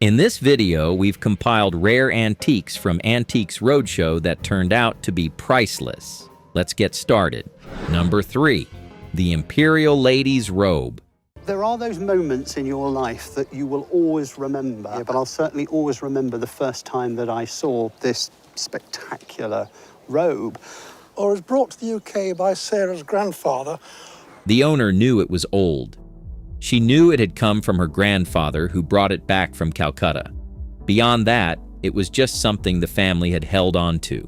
In this video, we've compiled rare antiques from Antiques Roadshow that turned out to be priceless. Let's get started. Number 3. The Imperial Lady's Robe. There are those moments in your life that you will always remember, but I'll certainly always remember the first time that I saw this spectacular robe. Or was brought to the UK by Sarah's grandfather. The owner knew it was old. She knew it had come from her grandfather, who brought it back from Calcutta. Beyond that, it was just something the family had held on to.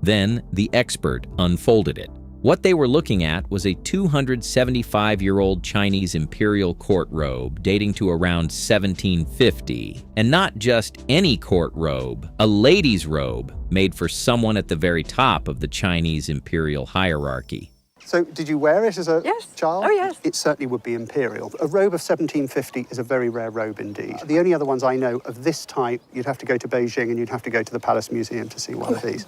Then the expert unfolded it. What they were looking at was a 275-year-old Chinese imperial court robe dating to around 1750. And not just any court robe, a lady's robe made for someone at the very top of the Chinese imperial hierarchy. So did you wear it as a child? Oh, yes. It certainly would be imperial. A robe of 1750 is a very rare robe indeed. The only other ones I know of this type, you'd have to go to Beijing and you'd have to go to the Palace Museum to see one of these.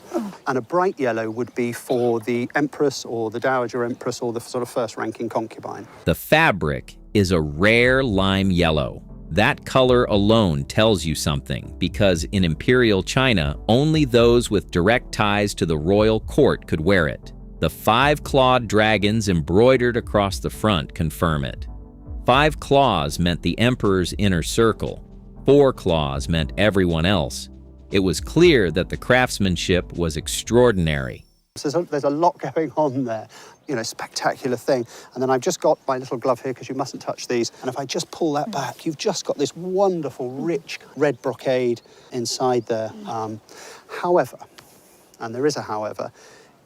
And a bright yellow would be for the Empress or the Dowager Empress or the sort of first-ranking concubine. The fabric is a rare lime yellow. That color alone tells you something, because in Imperial China, only those with direct ties to the royal court could wear it. The 5-clawed dragons embroidered across the front confirm it. 5 claws meant the emperor's inner circle. 4 claws meant everyone else. It was clear that the craftsmanship was extraordinary. So there's a lot going on there. You know, spectacular thing. And then I've just got my little glove here because you mustn't touch these. And if I just pull that back, you've just got this wonderful, rich red brocade inside there. However, and there is a however,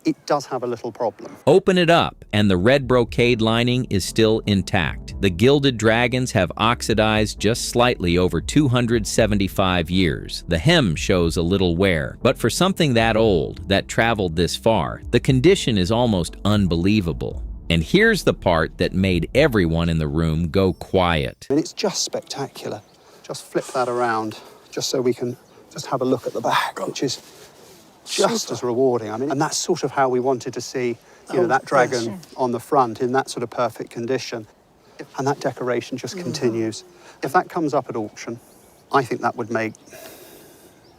it does have a little problem. Open it up, and the red brocade lining is still intact. The gilded dragons have oxidized just slightly over 275 years. The hem shows a little wear, but for something that old, that traveled this far, the condition is almost unbelievable. And here's the part that made everyone in the room go quiet. And it's just spectacular. Just flip that around, just so we can just have a look at the back, which is just as rewarding. I mean, and that's sort of how we wanted to see, you know, that dragon on the front in that sort of perfect condition. And that decoration just continues. If that comes up at auction, I think that would make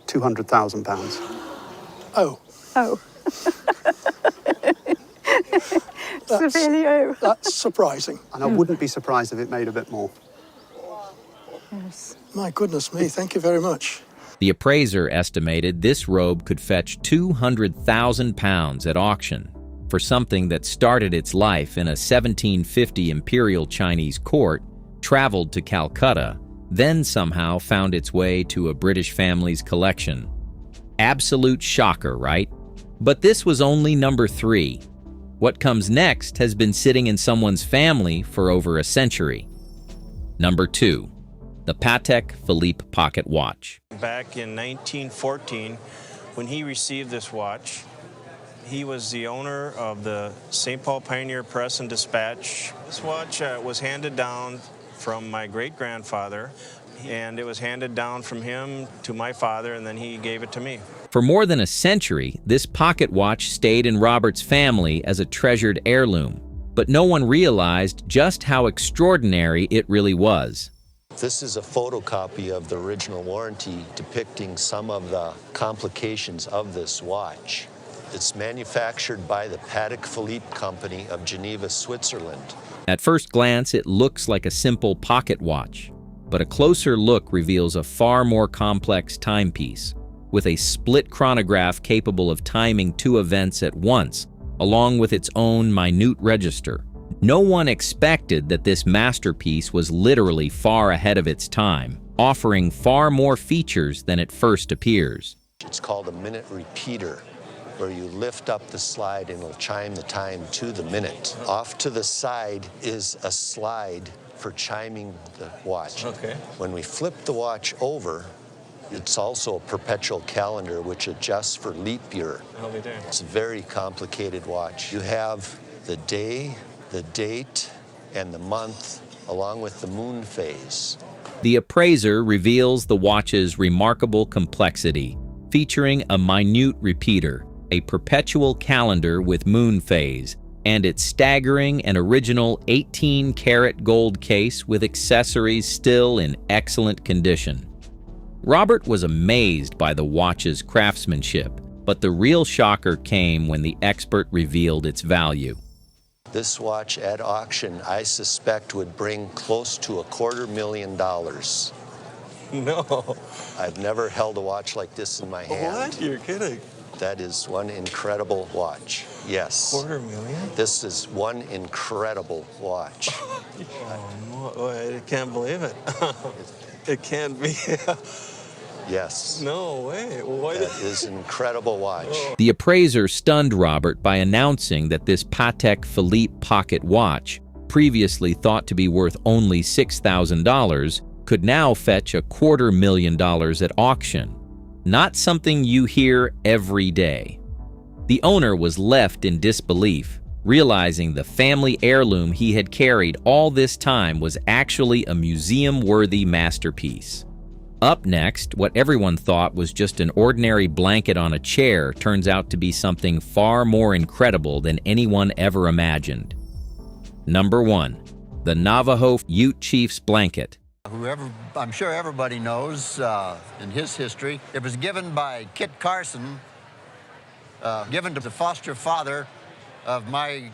£200,000. Oh. Oh. Severely over. That's surprising. And I wouldn't be surprised if it made a bit more. Yes. My goodness me, thank you very much. The appraiser estimated this robe could fetch £200,000 at auction for something that started its life in a 1750 Imperial Chinese court, traveled to Calcutta, then somehow found its way to a British family's collection. Absolute shocker, right? But this was only number 3. What comes next has been sitting in someone's family for over a century. Number 2. The Patek Philippe pocket watch. Back in 1914, when he received this watch, he was the owner of the St. Paul Pioneer Press and Dispatch. This watch was handed down from my great-grandfather, and it was handed down from him to my father, and then he gave it to me. For more than a century, this pocket watch stayed in Robert's family as a treasured heirloom, but no one realized just how extraordinary it really was. This is a photocopy of the original warranty depicting some of the complications of this watch. It's manufactured by the Patek Philippe Company of Geneva, Switzerland. At first glance, it looks like a simple pocket watch, but a closer look reveals a far more complex timepiece, with a split chronograph capable of timing 2 events at once, along with its own minute register. No one expected that this masterpiece was literally far ahead of its time, offering far more features than it first appears. It's called a minute repeater, where you lift up the slide and it'll chime the time to the minute. Off to the side is a slide for chiming the watch. Okay. When we flip the watch over, it's also a perpetual calendar which adjusts for leap year. I'll be there. It's a very complicated watch. You have the day, the date, and the month, along with the moon phase. The appraiser reveals the watch's remarkable complexity, featuring a minute repeater, a perpetual calendar with moon phase, and its staggering and original 18-karat gold case with accessories still in excellent condition. Robert was amazed by the watch's craftsmanship, but the real shocker came when the expert revealed its value. This watch at auction, I suspect, would bring close to $250,000. No. I've never held a watch like this in my hand. What? You're kidding. That is one incredible watch. Yes. $250,000? This is one incredible watch. I can't believe it. It can't be. Yes. No way. What? That is an incredible watch. The appraiser stunned Robert by announcing that this Patek Philippe pocket watch, previously thought to be worth only $6,000, could now fetch $250,000 at auction. Not something you hear every day. The owner was left in disbelief, realizing the family heirloom he had carried all this time was actually a museum-worthy masterpiece. Up next, what everyone thought was just an ordinary blanket on a chair turns out to be something far more incredible than anyone ever imagined. Number 1. The Navajo Ute Chief's Blanket. I'm sure everybody knows in his history, it was given by Kit Carson, given to the foster father of my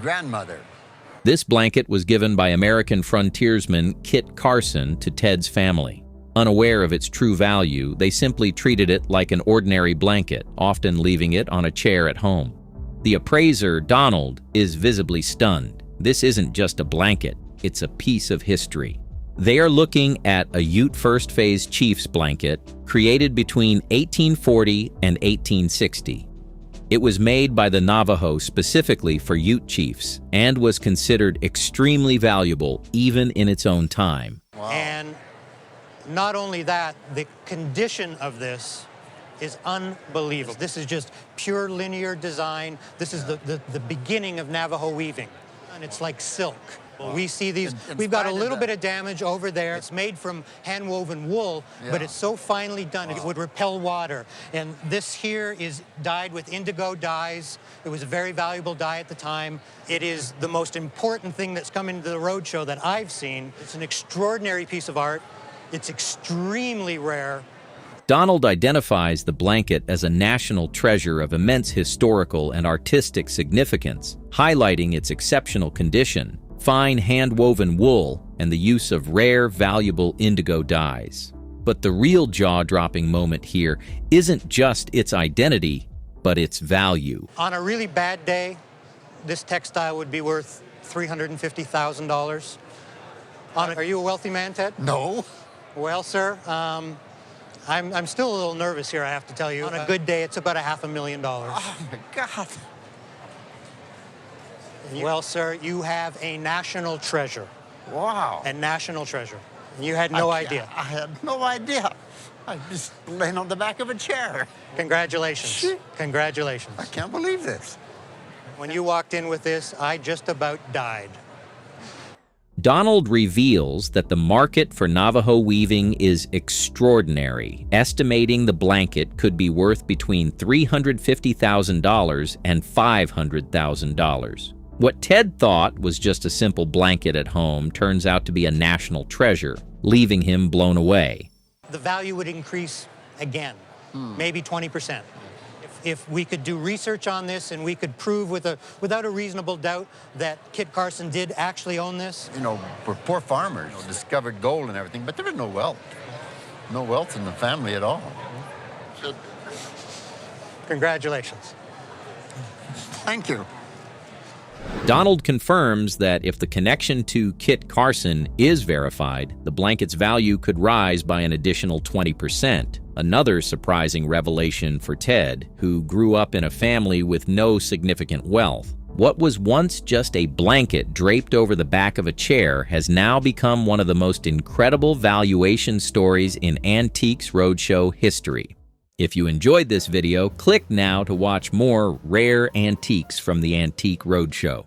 grandmother. This blanket was given by American frontiersman Kit Carson to Ted's family. Unaware of its true value, they simply treated it like an ordinary blanket, often leaving it on a chair at home. The appraiser, Donald, is visibly stunned. This isn't just a blanket, it's a piece of history. They are looking at a Ute First Phase Chief's blanket created between 1840 and 1860. It was made by the Navajo specifically for Ute chiefs and was considered extremely valuable even in its own time. Wow. And not only that, the condition of this is unbelievable. This is just pure linear design. This is the beginning of Navajo weaving. And it's like silk. We see these, we've got a little bit of damage over there. It's made from hand-woven wool, but it's so finely done, it would repel water. And this here is dyed with indigo dyes. It was a very valuable dye at the time. It is the most important thing that's come into the Roadshow that I've seen. It's an extraordinary piece of art. It's extremely rare. Donald identifies the blanket as a national treasure of immense historical and artistic significance, highlighting its exceptional condition, fine hand-woven wool, and the use of rare, valuable indigo dyes. But the real jaw-dropping moment here isn't just its identity, but its value. On a really bad day, this textile would be worth $350,000. Are you a wealthy man, Ted? No. Well, sir, I'm still a little nervous here, I have to tell you. On a good day, it's about $500,000. Oh, my God. Well, sir, you have a national treasure. Wow. A national treasure. You had no idea. I had no idea. I was just laying on the back of a chair. Congratulations. Congratulations. I can't believe this. When you walked in with this, I just about died. Donald reveals that the market for Navajo weaving is extraordinary, estimating the blanket could be worth between $350,000 and $500,000. What Ted thought was just a simple blanket at home turns out to be a national treasure, leaving him blown away. The value would increase again, maybe 20%. If we could do research on this and we could prove without a reasonable doubt that Kit Carson did actually own this. You know, we're poor farmers, discovered gold and everything, but there was no wealth. No wealth in the family at all. Congratulations. Thank you. Donald confirms that if the connection to Kit Carson is verified, the blanket's value could rise by an additional 20%. Another surprising revelation for Ted, who grew up in a family with no significant wealth. What was once just a blanket draped over the back of a chair has now become one of the most incredible valuation stories in Antiques Roadshow history. If you enjoyed this video, click now to watch more rare antiques from the Antique Roadshow.